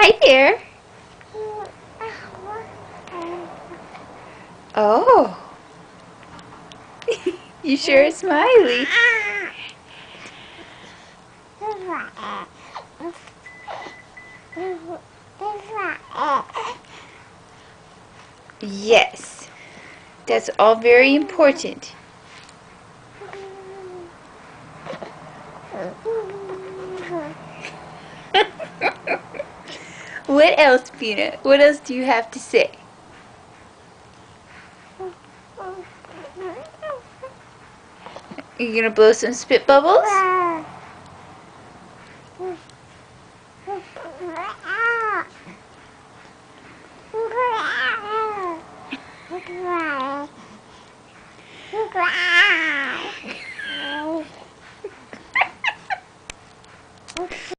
Hi there. Oh. You sure are smiley. Yes. That's all very important. What else, Peanut? What else do you have to say? You gonna blow some spit bubbles?